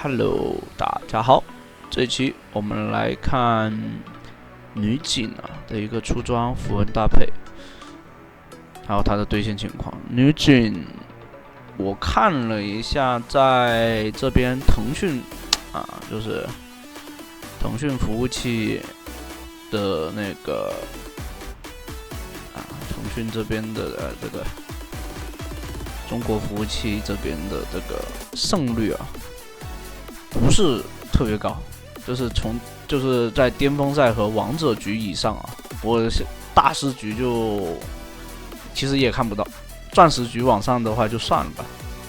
Hello，大家好，这一期我们来看女警的一个出装符文搭配，还有它的兑现情况。女警我看了一下，在这边腾讯就是腾讯服务器的那个腾讯这边的这个中国服务器这边的这个胜率不是特别高，就是在巅峰赛和王者局以上我大师局就其实也看不到，钻石局往上的话就算了吧，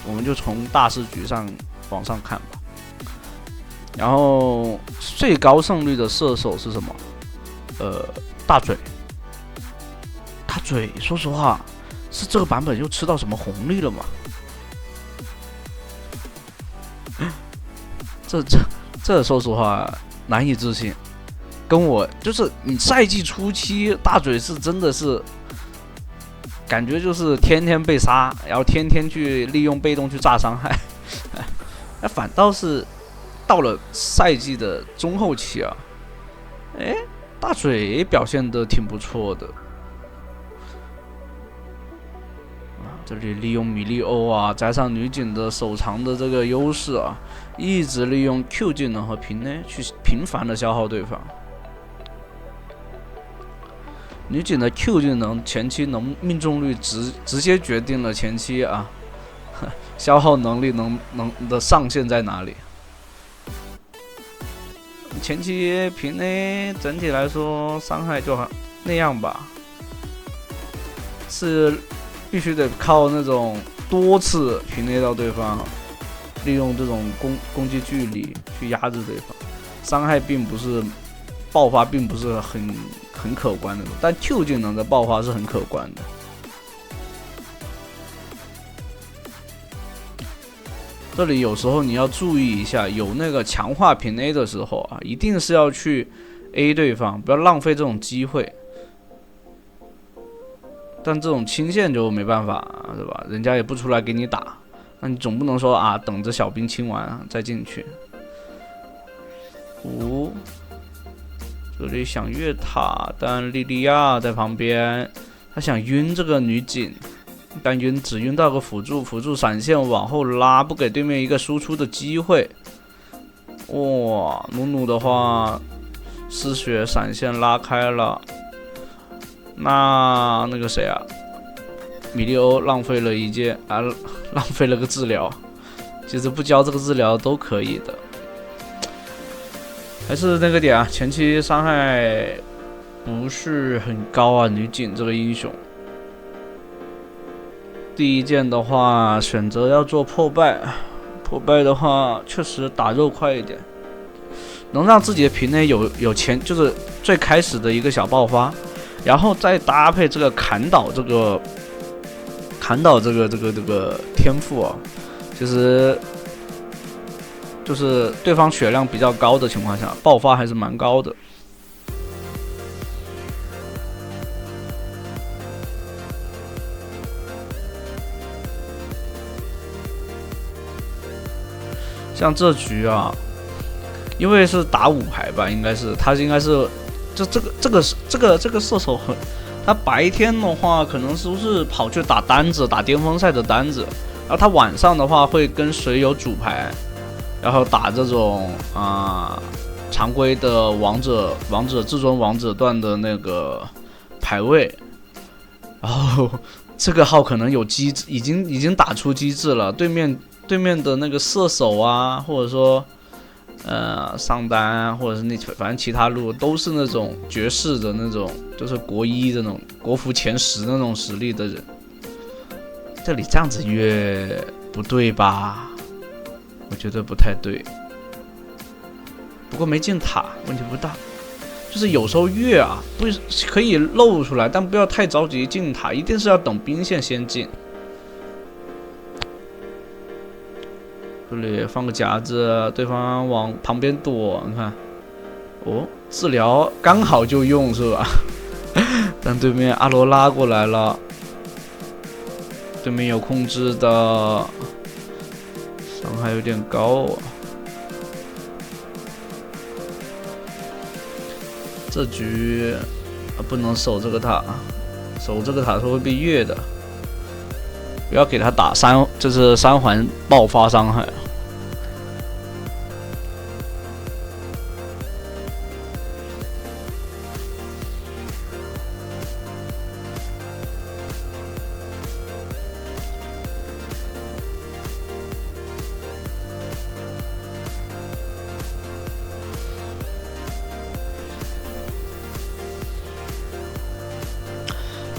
我们就从大师局上往上看吧。然后最高胜率的射手是什么？大嘴。大嘴，说实话，是这个版本又吃到什么红利了吗？这说实话难以置信，跟我就是你赛季初期大嘴是真的是感觉就是天天被杀，然后天天去利用被动去炸伤害，反倒是到了赛季的中后期大嘴表现得挺不错的。这里利用米利欧加上女警的手长的这个优势一直利用 Q 技能和平呢去频繁的消耗对方。女警的 Q 技能前期能命中率直接决定了前期消耗能力能的上限在哪里。前期平呢整体来说伤害就那样吧，是必须得靠那种多次平内到对方，利用这种攻击距离去压制对方，伤害并不是爆发，并不是很可观的，但 Q 技能的爆发是很可观的。这里有时候你要注意一下，有那个强化平 A 的时候一定是要去 A 对方，不要浪费这种机会。但这种清线就没办法，是吧？人家也不出来给你打，那你总不能说等着小兵清完再进去。这里想越塔，但莉莉娅在旁边，他想晕这个女警，但只晕到个辅助闪现往后拉，不给对面一个输出的机会。努的话，失血闪现拉开了。那个谁米利欧浪费了一阶浪费了个治疗，其实不交这个治疗都可以的。还是那个点前期伤害不是很高女警这个英雄。第一件的话选择要做破败的话确实打肉快一点，能让自己的平内有前就是最开始的一个小爆发，然后再搭配这个砍倒这个天赋其实就是对方血量比较高的情况下，爆发还是蛮高的。像这局因为是打5排吧，他应该是就这个射手他白天的话可能是不是跑去打单子，打巅峰赛的单子，然后他晚上的话会跟水友主牌，然后打这种常规的王者至尊王者段的那个排位，然后这个号可能有机制，已经打出机制了，对面的那个射手或者说上单或者是反正其他路都是那种绝世的那种，就是国1这种国服前10那种实力的人，这里这样子越不对吧？我觉得不太对。不过没进塔问题不大，就是有时候越不可以露出来，但不要太着急进塔，一定是要等兵线先进。这里放个夹子，对方往旁边躲，你看，治疗刚好就用是吧？但对面阿罗拉过来了，对面有控制的，伤害有点高这局不能守这个塔，守这个塔是会被越的。不要给他打就是3环爆发伤害。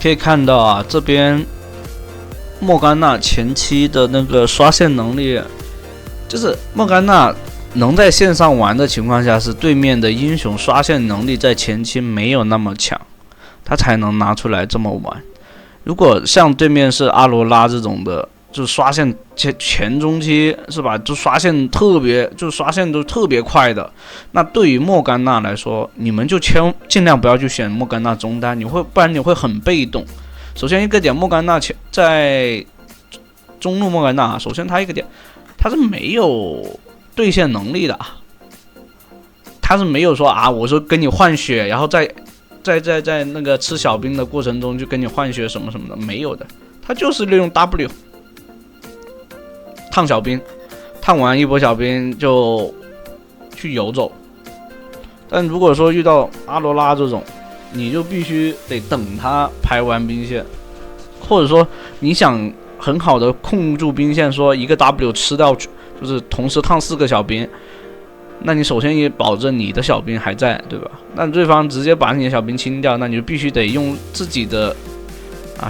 可以看到啊，这边莫甘娜前期的那个刷线能力，就是莫甘娜能在线上玩的情况下，是对面的英雄刷线能力在前期没有那么强，他才能拿出来这么玩。如果像对面是阿罗拉这种的，就刷线前中期是吧？就刷线都特别快的。那对于莫甘娜来说，你们就尽量不要去选莫甘娜中单，不然你会很被动。首先一个点，莫甘娜在中路莫甘娜，首先他一个点，他是没有对线能力的，他是没有说啊，我说跟你换血，然后在那个吃小兵的过程中就跟你换血什么什么的，没有的，他就是利用 W。烫小兵，烫完一波小兵就去游走。但如果说遇到阿罗拉这种，你就必须得等他排完兵线，或者说你想很好的控住兵线，说一个 W 吃掉，就是同时烫4个小兵，那你首先也保证你的小兵还在，对吧？那对方直接把你的小兵清掉，那你就必须得用自己的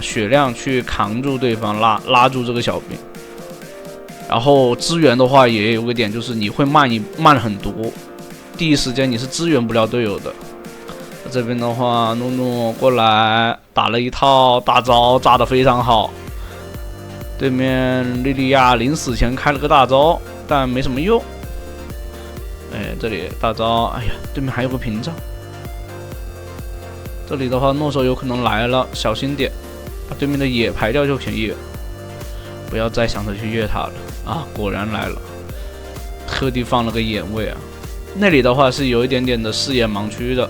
血量去扛住对方，拉住这个小兵。然后支援的话也有个点，就是你会慢很多，第一时间你是支援不了队友的。这边的话，诺诺过来打了一套大招，炸得非常好。对面莉莉娅临死前开了个大招，但没什么用。这里大招，哎呀，对面还有个屏障。这里的话，诺手有可能来了，小心点，把对面的野排掉就可以了。不要再想着去越塔了啊！果然来了，特地放了个眼位啊。那里的话是有一点点的视野盲区的。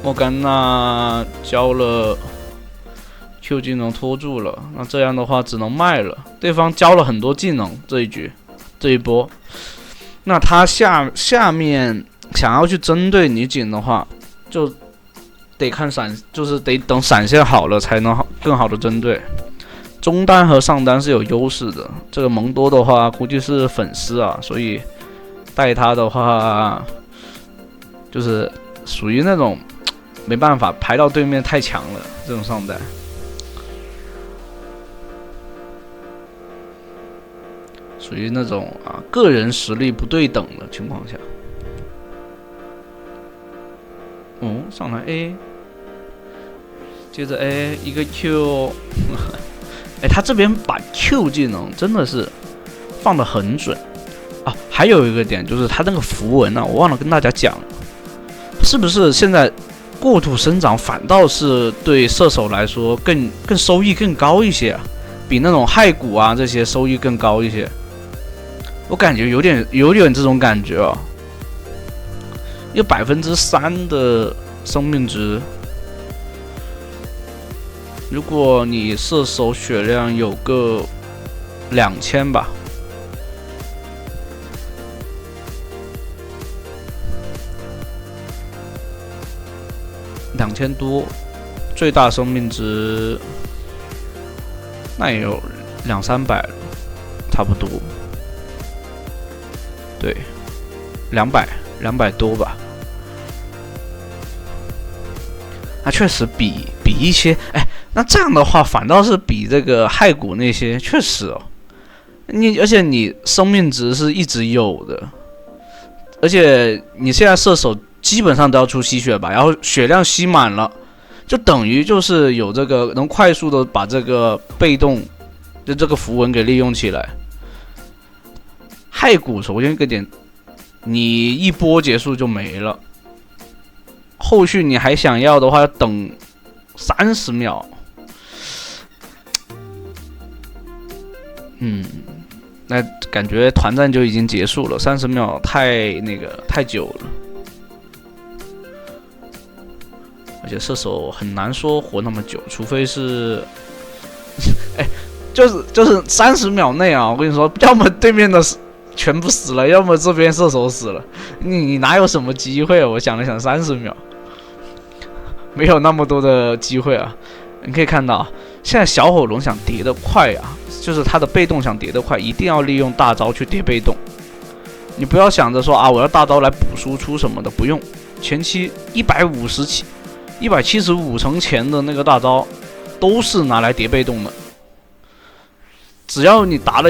莫甘娜交了 Q 技能拖住了，那这样的话只能卖了。对方交了很多技能，这一波，那他下面想要去针对女警的话，就得看就是得等闪现好了才能更好的针对。中单和上单是有优势的，这个蒙多的话估计是粉丝啊，所以带他的话就是属于那种没办法排到对面太强了，这种上单属于那种个人实力不对等的情况下。上来 A， 接着 A 一个 Q。他这边把 Q 技能真的是放得很准啊！还有一个点就是他那个符文我忘了跟大家讲，是不是现在过度生长反倒是对射手来说更收益更高一些比那种骸骨这些收益更高一些？我感觉有点这种感觉有3%的生命值。如果你射手血量有个2000吧，2000多，最大生命值那也有200-300了，差不多。对，200多吧。那确实比一些，那这样的话反倒是比这个骸骨那些确实而且你生命值是一直有的，而且你现在射手基本上都要出吸血吧，然后血量吸满了，就等于就是有这个能快速的把这个被动的这个符文给利用起来。骸骨首先一个点，你一波结束就没了，后续你还想要的话要等30秒。那感觉团战就已经结束了，30秒太久了。而且射手很难说活那么久，除非是，哎，就是30秒内啊，我跟你说，要么对面的全部死了，要么这边射手死了，你哪有什么机会啊？我想了想，30秒，没有那么多的机会啊。你可以看到，现在小火龙想叠得快啊，就是他的被动想叠得快，一定要利用大招去叠被动。你不要想着说啊，我要大招来补输出什么的，不用。前期175层前的那个大招，都是拿来叠被动的。只要你达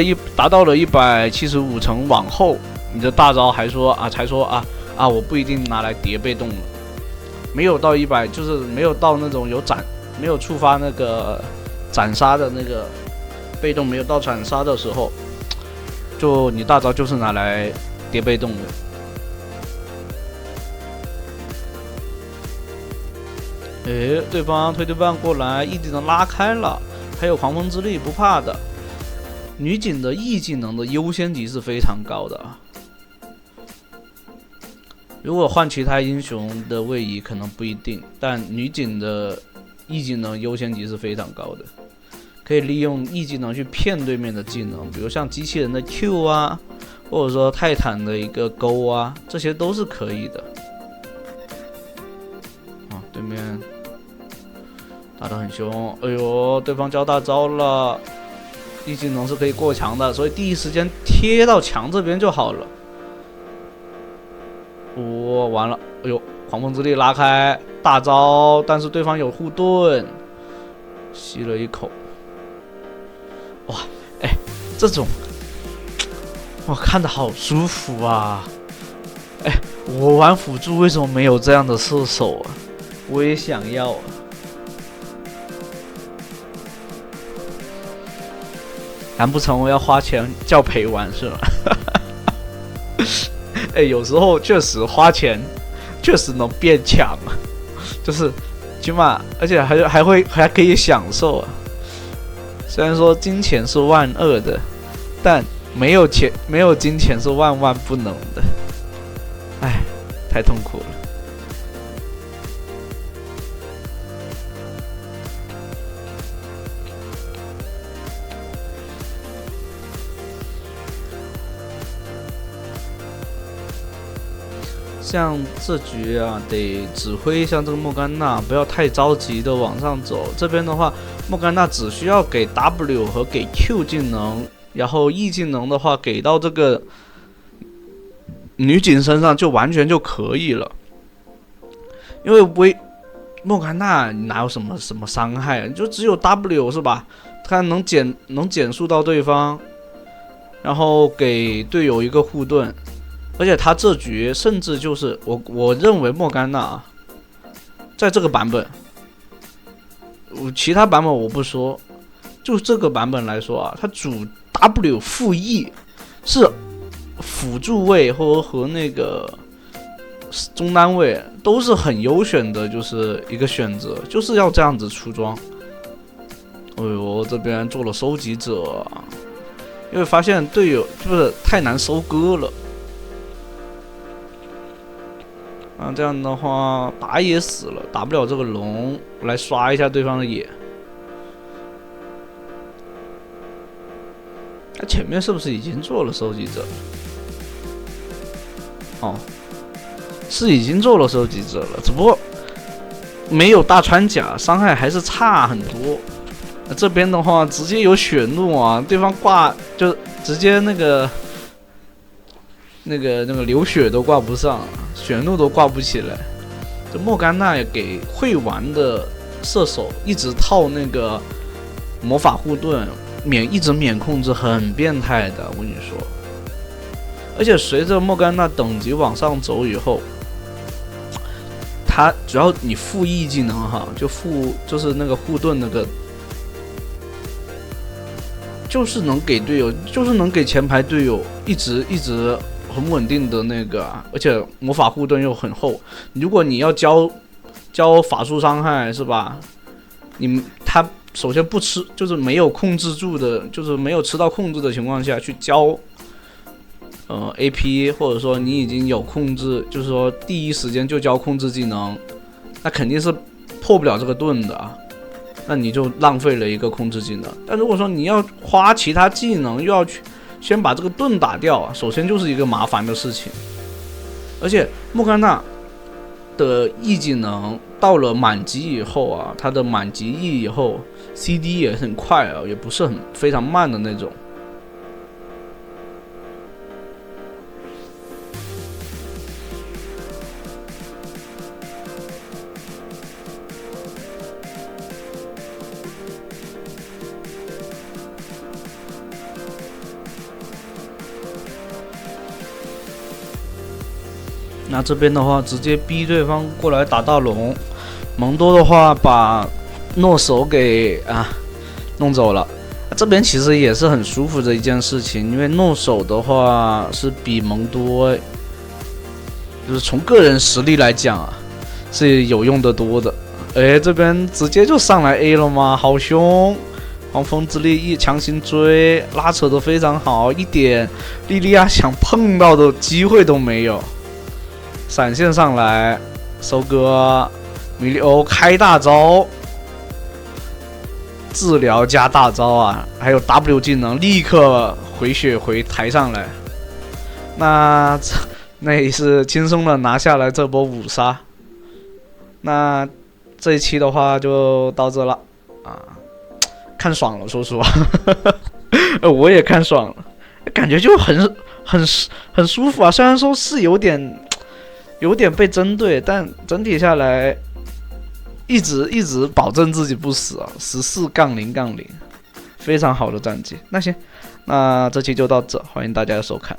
到了175层往后，你的大招才说啊，我不一定拿来叠被动了。没有到100，就是没有到那种没有触发那个斩杀的那个被动，没有到斩杀的时候，就你大招就是拿来叠被动的。对方推对半过来，E技能拉开了，还有狂风之力不怕的。女警的 E 技能的优先级是非常高的啊。如果换其他英雄的位移可能不一定，但女警的 E 技能优先级是非常高的，可以利用 E 技能去骗对面的技能，比如像机器人的 Q 啊，或者说泰坦的一个勾啊，这些都是可以的。对面打得很凶，哎呦，对方交大招了，E 技能是可以过墙的，所以第一时间贴到墙这边就好了。完了，哎呦，狂风之力拉开大招，但是对方有护盾，吸了一口。哇，这种我看着好舒服啊！我玩辅助为什么没有这样的射手啊？我也想要啊！难不成我要花钱叫陪玩是吗？有时候确实花钱确实能变强啊，就是起码而且还可以享受啊。虽然说金钱是万恶的，但没有金钱是万万不能的。太痛苦了。像这局啊，得指挥像这个莫甘娜，不要太着急的往上走。这边的话，莫甘娜只需要给 W 和给 Q 技能，然后 E 技能的话给到这个女警身上就完全就可以了。因为莫甘娜哪有什么伤害，就只有 W 是吧？它能减速到对方，然后给队友一个护盾。而且他这局甚至就是我认为莫甘娜在这个版本，其他版本我不说，就这个版本来说啊，他主 W 负 E 是辅助位和那个中单位都是很优选的，就是一个选择，就是要这样子出装。这边做了收集者，因为发现队友就是太难收割了。这样的话打也死了，打不了这个龙，来刷一下对方的野。他前面是不是已经做了收集者了？是已经做了收集者了，只不过没有大穿甲，伤害还是差很多。这边的话直接有血怒啊，对方挂就直接那个流血都挂不上，血怒都挂不起来。这莫甘娜也给会玩的射手一直套那个魔法护盾，一直免控制，很变态的，我跟你说。而且随着莫甘娜等级往上走以后，他只要你负 E 技能哈，就是那个护盾那个，就是能给队友，就是能给前排队友一直很稳定的那个，而且魔法护盾又很厚。如果你要交法术伤害是吧？他首先不吃，就是没有控制住的，就是没有吃到控制的情况下去交AP， 或者说你已经有控制，就是说第一时间就交控制技能，那肯定是破不了这个盾的啊，那你就浪费了一个控制技能。但如果说你要花其他技能，又要去先把这个盾打掉啊，首先就是一个麻烦的事情。而且莫甘娜的 E 技能到了满级以后啊，它的满级 E 以后 CD 也很快啊，也不是非常慢的那种。那这边的话，直接逼对方过来打大龙。蒙多的话，把诺手给弄走了。这边其实也是很舒服的一件事情，因为诺手的话是比蒙多，就是从个人实力来讲啊，是有用的多的。这边直接就上来 A 了吗？好凶！狂风之力一强行追，拉扯得非常好，一点莉莉娅想碰到的机会都没有。闪现上来，收割，米利欧开大招，治疗加大招啊，还有 W 技能，立刻回血回抬上来。那也是轻松的拿下来这波5杀。那这一期的话就到这了啊，看爽了，说实话，我也看爽了，感觉就很舒服啊。虽然说是有点被针对，但整体下来一直保证自己不死啊，14-0-0，非常好的战绩。那行，那这期就到这，欢迎大家的收看。